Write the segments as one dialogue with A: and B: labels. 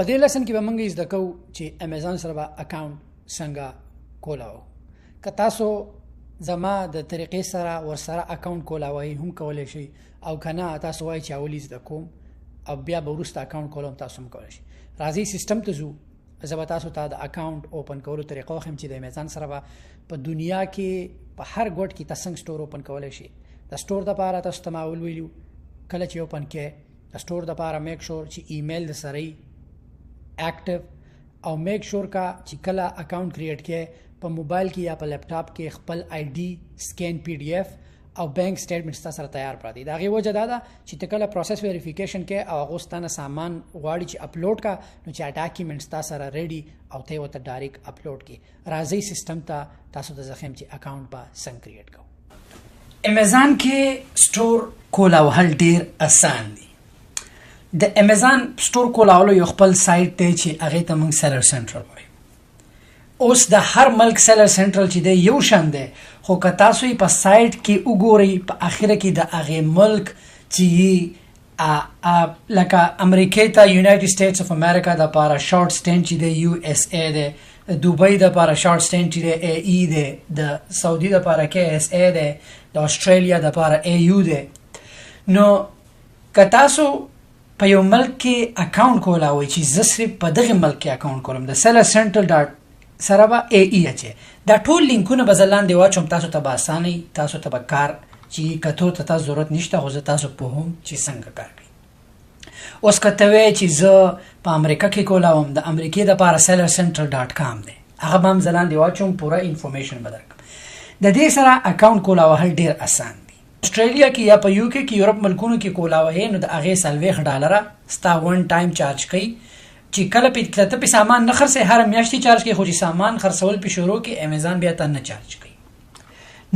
A: په دې لیسن کې به موږ زده کوو چې امیزان سره به اکاونټ څنګه کولاو. که تاسو زما د طریقې سره ورسره اکاونټ کولاوئ هم کولی شئ، او که نه تاسو وایئ چې اول زده کوم او بیا به وروسته اکاونټ کول هم تاسو هم کولی شئ. راځئ سیسټم ته ځو. زه به تاسو ته د اکاونټ اوپن کولو طریقه وښیم چې د امیزان سره به په دنیا کې په هر ګوټ کې تاسو څنګه سټور اوپن کولی شئ. د سټور دپاره تاسو ته ما اول ویلي کله چې اوپن کړئ د سټور دپاره میک شور چې ایمیل د سره ایکټیو، او میک شور کا چې کله اکاونټ کریټ کړئ په موبایل کې یا په لیپټاپ کې خپل آی ډي سکین پی ډي ایف او بینک سټیټمنټس تاسو سره تیار پراته دي. د هغې وجه دا ده چې ته کله پروسس ویریفیکیشن کې او هغه ستانه سامان غواړي چې اپلوډ کا نو چې ډاکیومنټس تاسو سره ریډي او ته ورته ډایرکټ اپلوډ کړي. راځئ سیسټم ته تاسو ته زه ښیم چې اکاونټ به څنګه کریټ کوو. امیزان کې سټور کولاوهل ډیر اسان دي. د امیزان سټور کولاولو یو خپل سایټ دی چې هغې ته موږ سیلر سنټرل وایو. اوس د هر ملک سیلر سنټرل چې دی یو شان دی، خو که تاسو یې په سایټ کې وګورئ په اخره کې د هغې ملک چې لکه امریکې ته یونایټډ سټیټس اف امریکا دپاره شارټ سټینډ چې دی یو اس ای دی، دوبۍ دپاره شارټ سټینډ چې دی ای ای دی، د سعودي دپاره کې اس ای دی، د استرالیا دپاره ای یو دی. نو که تاسو په یو ملک کې اکاونټ کولاوئ چې زه صرف په دغه ملک کې اکاونټ کولم، د سیلر سنټرل ډاټ سره به ای ای اچي. دا ټول لینکونه به زه لاندې واچوم، تاسو ته به اسانه تاسو ته به کار چې کتو ته تاسو ضرورت نشته، خو زه تاسو پوهم چې څنګه کار کوي. اوس که ته وایې چې زه په امریکا کې کولاوم، د امریکې دپاره سیلر سنټرل ډاټ کام دی، هغه به هم زه لاندې واچوم، پوره انفارمیشن به درکړم. د دې سره اکاونټ کولاوهل ډېر اسان دي. استرالیا کې یا په یو کې یورپ ملکونو کې کولاوهې نو د هغې $40 ستا ون ټایم چارج کوي چې کله ته په سامان نه خرڅې هر میاشتې چارج کوي، خو چې سامان خرڅول په شروع کې امیزان بیا ته نه چارج کوي.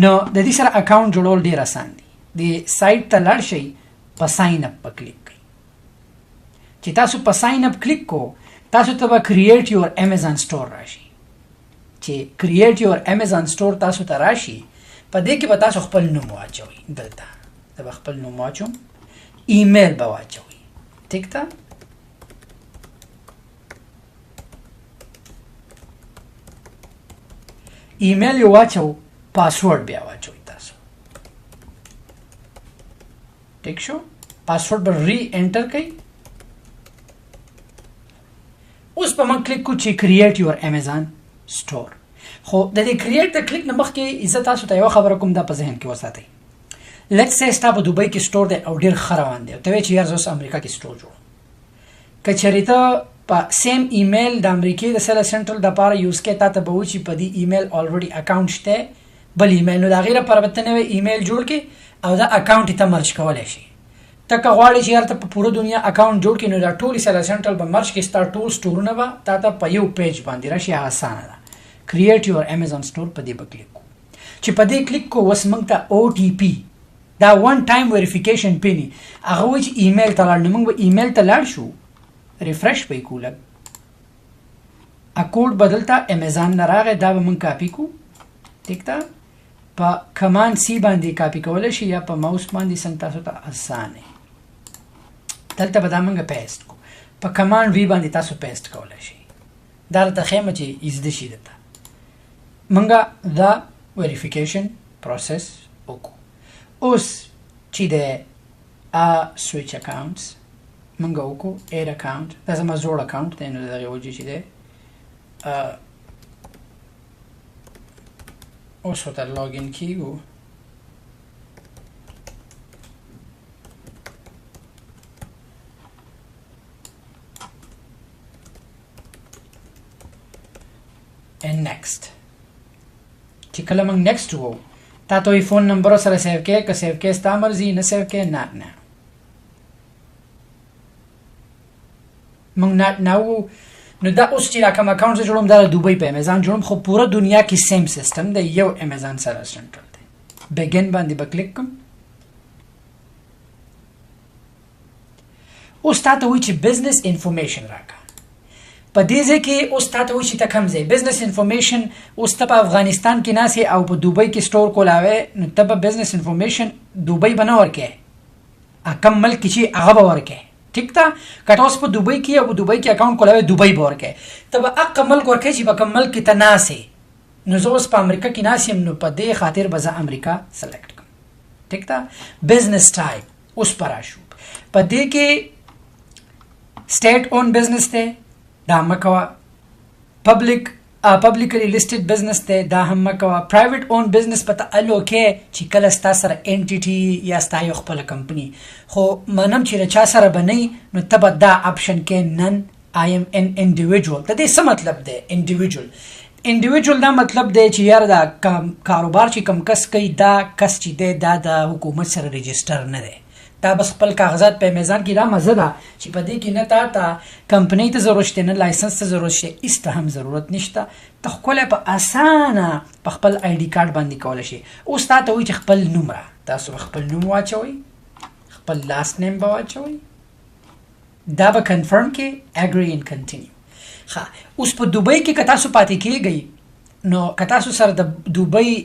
A: نو د دې سره اکاونټ جوړول ډیر اسان دي. د سایټ ته لاړ شئ، په ساین اپ په کلیک کړئ. چې تاسو په ساین اپ کلیک کو، تاسو ته به کریټ یور امیزان سټور راشي. چې کریټ یور امیزان سټور تاسو ته راشي، په دې کې به تاسو خپل نوم واچوئ. دلته زه به خپل نوم واچوم، ایمیل به واچوئ. ټیک ده؟ ایمیل یو واچو، پاسورډ بیا واچوئ تاسو. ټیک شو؟ پاسورډ به ری انټر کړئ. اوس به موږ کلیک کوو چې کریټ یور امیزان سټور. خو د دې کریټ د کلیک نه مخکې زه تاسو ته یوه خبره کوم، دا په ذهن کې وساتئ. لیټس سې ستا په دوبۍ کې سټور دی او ډېر ښه روان دی، او ته وایې چې یار زه اوس امریکا کې سټور جوړوم. که چېرې ته په سیم ایمیل د امریکې د سیلر سنټرل دپاره یوز کې، تا ته به وایي چې په دې ایمیل الریډي اکاونټ شته بل ایمیل، نو د هغې لپاره به ته نوی ایمیل جوړ کړې او دا اکاونټ یې ته مرج کولی شي. ته که غواړې چې یار ته په پوره دنیا اکاونټ جوړ کړې، نو دا ټول سیلر سنټرل به مرج کړي، ستا ټول سټورونه به تا ته په یو پیج باندې راشي. هغه اسانه ده. کریټ یور امیزان سټور په دې به کلیک کو. چې په دې کلیک کو، اوس موږ ته او ټي پي، دا ون ټایم ویریفیکیشن پین، هغه وایي چې ایمیل ته لاړ. نو موږ به ایمیل ته لاړ شو، ریفرش به یې کړو لږ، اکوډ بدلته امیزان نه راغی، دا به موږ کاپي کو. ټیک ده؟ په کمان سی باندې کاپي کولی شي یا په ماوس باندې څنګه تاسو ته اسانه. دلته به دا موږ پیسټ کو، په کمان وی باندې تاسو پیسټ کولی شئ. دا راته ښیم چې زده شي درته. موږ دا ویریفیکیشن پروسس وکړو. اوس چې د سویچ اکاونټس موږ وکړو، ایر اکاونټ، دا زما زوړ اکاونټ دی، نو د هغې وجې چې دی اوس ورته لاګ ان کېږو. نیکسټ چې کله موږ نیکسټ وو، تا ته وایي فون نمبر سره سیو کې، که سیو کې ستا مرضي، نه سیو کې نه. موږ نه وو. نو دا اوس چې کوم اکاونټ زه جوړوم، دا د دوبۍ په امیزان جوړوم، خو پوره دنیا کې سیم سیسټم دی، یو امیزان سیلر سنټرل دی. بګین باندې به کلیک کوم. اوس تا ته وایي چې بزنس انفارمیشن راکړه. په دې ځای کې اوس تا ته وایي چې ته کوم ځای بزنس انفارمیشن. اوس ته په افغانستان کې ناستې او په دوبۍ کې سټور کولاوې، نو ته به بزنس انفارمیشن دوبۍ به نه ورکې، کوم ملک چې هغه به ورکې. ٹھیک تا کته اوس په دوبۍ کې او دوبۍ کې اکاونټ کولای دوبۍ بورکه ته به اق ملک ورکه چې په کوم ملک کې تناسه نو زه اوس په امریکا کې ناسم نو په دې خاطر به زه امریکا سلیکټ کوم ٹھیک تا بزنس ټایپ اوس پراشو په دې کې سټیټ اون بزنس ته دا مکوا publicly listed business ته دا هم مکوا private owned business پته الوکه چې کله ستا سره entity یا ستا یو خپل کمپنی خو منم چې چا سره بنئ نو تبه دا اپشن کې نن I am an individual ته دې څه مطلب دی individual دا مطلب دی چې یار دا کاروبار چې کم کس کوي دا کس چې دی دا د حکومت سره رجسٹر نه دی دا بس خپل کاغذات په میزان کې را مزه ده چې په دې کې نه تا کمپنی ته ضرورت شته نه لایسنس ته ضرورت شته است هم ضرورت نشته ته خپل په اسانه په خپل آی ډی کارت باندې کول شي اوس تاسو وایي چې خپل نوم را تاسو خپل نوم واچوي خپل لاست نیم به واچوي دا به کنفرم کې اګری ان کنټینیو ها اوس په دوبۍ کې که تاسو پاتې کېږئ نو که تاسو سره د دوبۍ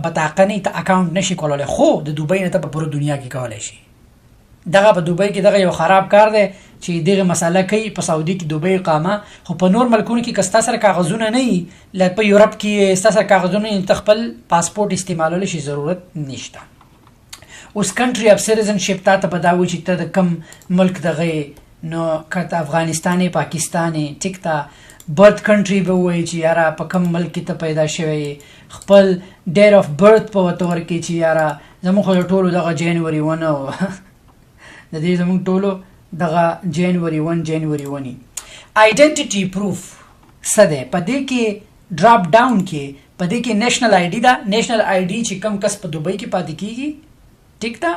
A: بطاقه نه ته اکاونټ نشي کولای خو د دوبۍ نه ته په پوره دنیا کې کولای شي دغه په دوبۍ کې دغه یو خراب کار دی چې دغه مسله کوي په سعودي کې دوبۍ اقامه خو په نور ملکونو کې کستا سره کاغذونه نه وي لکه په یورپ کې ستا سره کاغذونه تخپل پاسپورت استعمالول شي ضرورت نشته اوس کنټری اف سټیزنشپ ته بداوي چې ته د کم ملک دغه نو کته افغانستاني پاکستاني ټیک تا برث کنټری به وایي چې یاره په کم ملک کې ته پیدا شوی خپل ډیټ اف برث په وتور کې چې یاره زموږ ټولو دغه جنوري 1 د دې زموږ ټولو دغه جنوري 1 آیډنټیټي پروف سده په دې کې ډراپ ډاون کې په دې کې نېشنل آی ډی دا نېشنل آی ډی چې کم کس په دوبۍ کې پاتې کیږي ټیک تا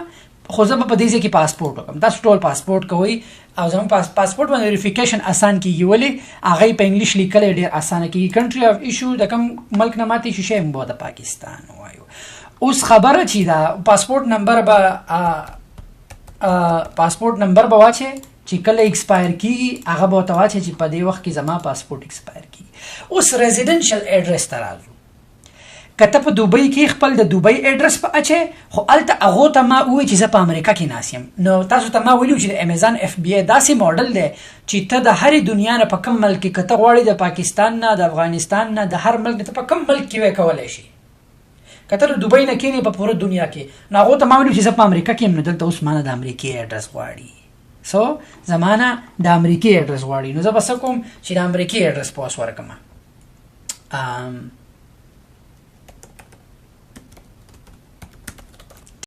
A: خو زه په دې کې پاسپورت وکم تاسو ټول پاسپورت کوئ او زموږ پاسپورت باندې ویریفیکیشن آسان کیږي ولې هغه په انګلیش لیکل ډیر آسان کیږي کنټری اف ایشو د کم ملک نه ماتې شي مو د پاکستان وایو اوس خبره چی دا پاسپورت نمبر به واچي چې کله ایکسپایر کیږي هغه به واچي چې په دې وخت کې زما پاسپورت ایکسپایر کیږي اوس ریزیډنشل ایډریس ته راځو کته په دوبۍ کې خپل د دوبۍ ایډرس په اچي خو الته هغه ته ما وایي چې زه په امریکا کې ناسم نو تاسو ته ما ویلو چې د امیزان اف بی ای داسې ماډل دی چې ته د هر دنیا نه په کوم ملک کې کته غواړي د پاکستان نه د افغانستان نه د هر ملک ته په کوم ملک کې وکولای شي کته د دوبۍ نه کېنی په پوره دنیا کې نو هغه ته ما ویلو چې زه په امریکا کې هم دلته اوس مانه د امریکای ایډرس غواړي سو زمانہ د امریکای ایډرس غواړي نو زه بس کوم چې د امریکای ایډرس پوس ورکم